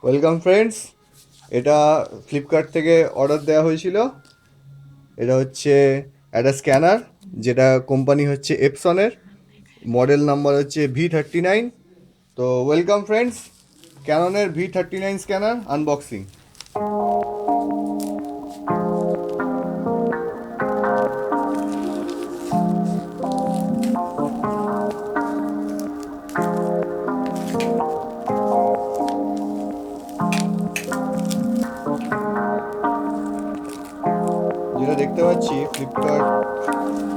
Welcome friends, এটা Flipkart থেকে order দেওয়া হয়েছিল। এটা হচ্ছে একটা স্ক্যানার, যেটা কোম্পানি হচ্ছে এপসনের। মডেল নাম্বার হচ্ছে V39। তো ওয়েলকাম ফ্রেন্ডস, ক্যাননের V39 স্ক্যানার আনবক্সিং। যেটা দেখতে পাচ্ছি, ফ্লিপকার্ট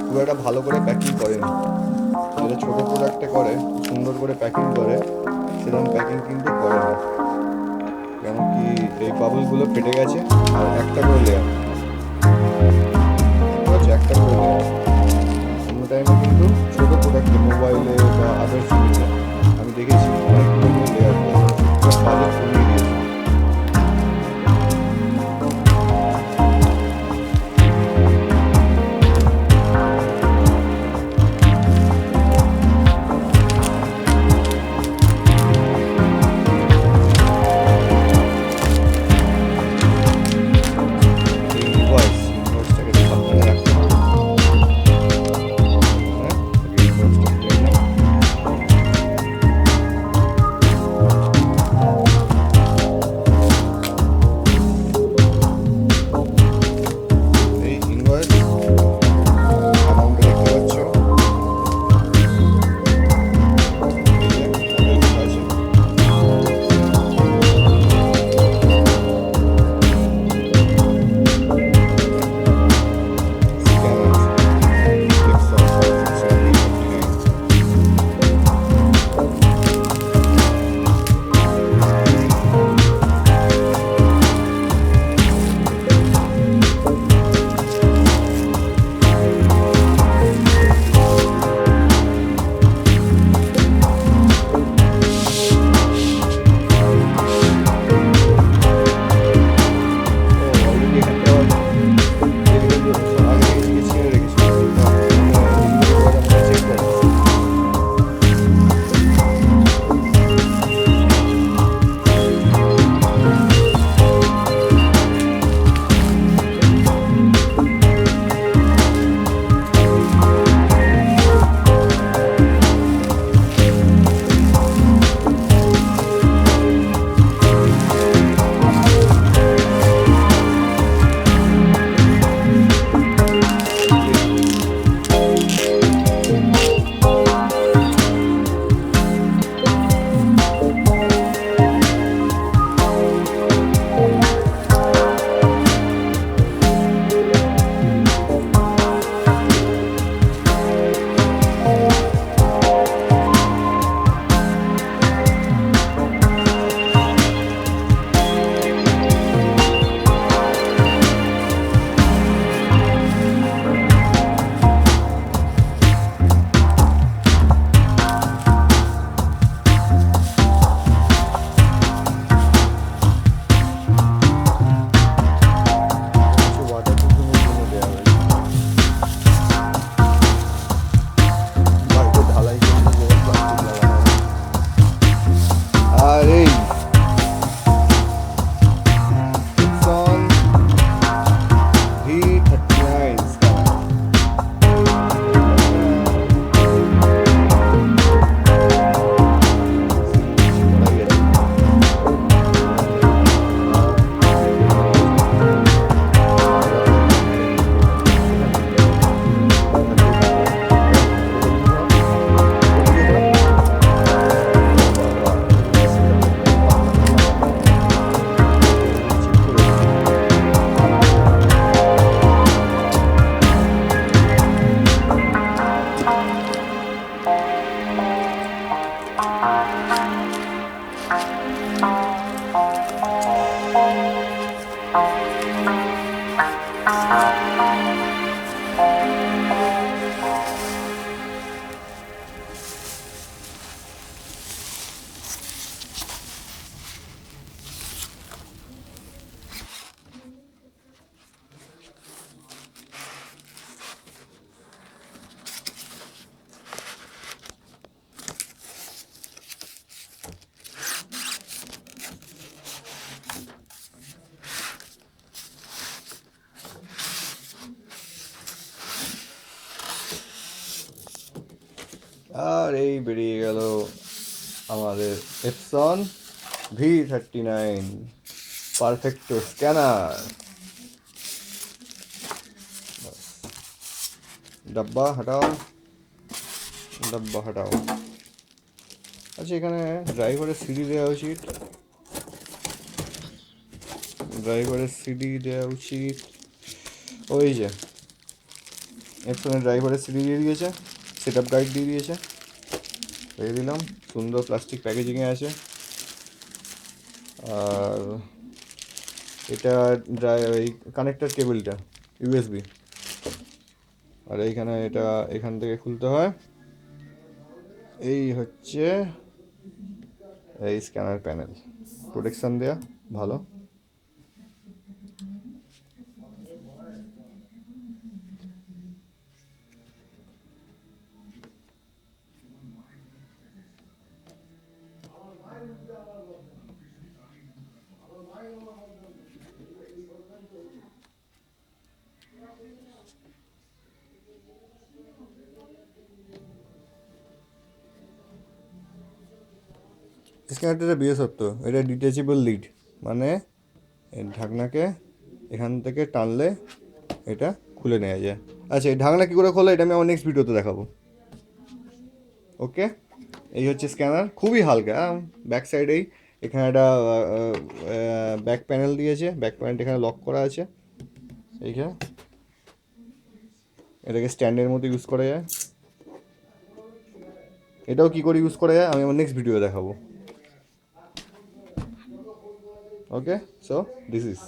খুব একটা ভালো করে প্যাকিং করেনি। যেটা ছোটো প্রোডাক্টে করে, খুব সুন্দর করে প্যাকিং করে, সেরকম প্যাকিং কিন্তু করেনি। কেন কি এই বাবলগুলো ফেটে গেছে, আর একটা করে লেয়ার, ঠিক আছে, একটা করে লেয়ার। অন্য টাইমে কিন্তু ছোটো প্রোডাক্টে, মোবাইলে বা আদার্স জিনিসে আমি দেখেছি অনেকগুলো করে লেয়ার দেয়, পুরো বাজেট কমিয়ে দিয়েছে। এই ইনভয়েসটাকে সাবধানে রাখতে হবে। হ্যাঁ, আগে ইনভয়েসটা খুলে নিলাম। এই ইনভয়েস অ্যামাউন্টটা দেখতে পাচ্ছ, এই যে এখানে লেখা আছে। Scanner Epson perfection V39। ও অলরেডি এখানটা আগে থেকে জিজ্ঞেস করে রেখেছিল। ডেলিভারি বয় আমাকে চেক করে। কিছু ওয়াটার প্রুফিংয়ের জন্য দেওয়া হয়েছে। বাড়িতে ঢালাই করতে যে প্লাস্টিক লাগানো হয়। আর এই এপসন V39 স্ক্যানার। করাই গেছে। আর এই বেরিয়ে গেল আমাদের এপসন V39 পারফেক্টো স্ক্যানার। डब्बा हटाओ, डब्बा हटाओ। আচ্ছা, এখানে ড্রাইভারের সিডি দেওয়া উচিত, ড্রাইভারের সিডি দেওয়া উচিত। ওই যে এপসনের ড্রাইভারের সিডি দিয়ে দিয়েছে, সেট আপ গাইড দিয়ে দিয়েছে, রেখে দিলাম। সুন্দর প্লাস্টিক প্যাকেজিংয়ে আছে। আর এটা এই কানেক্টার কেবলটা ইউএসবি। আর এইখানে এটা এখান থেকে খুলতে হয়। এই হচ্ছে এই স্ক্যানার প্যানেল, প্রোটেকশান দেয়া ভালো। স্ক্যানারটা বিশেষত্ব, এটা ডিটাচেবল লিড, মানে এর ঢাকনাকে এখান থেকে টানলে এটা খুলে নেওয়া যায়। আচ্ছা, এই ঢাকনা কী করে খোলে এটা আমি আমার নেক্সট ভিডিওতে দেখাবো। ওকে, এই হচ্ছে স্ক্যানার, খুবই হালকা। ব্যাক সাইডেই এখানে একটা ব্যাক প্যানেল দিয়েছে, ব্যাক প্যানেলটা এখানে লক করা আছে। এইখানে এটাকে স্ট্যান্ডের মতো ইউজ করা যায়। এটাও কী করে ইউজ করা যায় আমি আমার নেক্সট ভিডিও দেখাবো। ওকে, সো দিস ইজ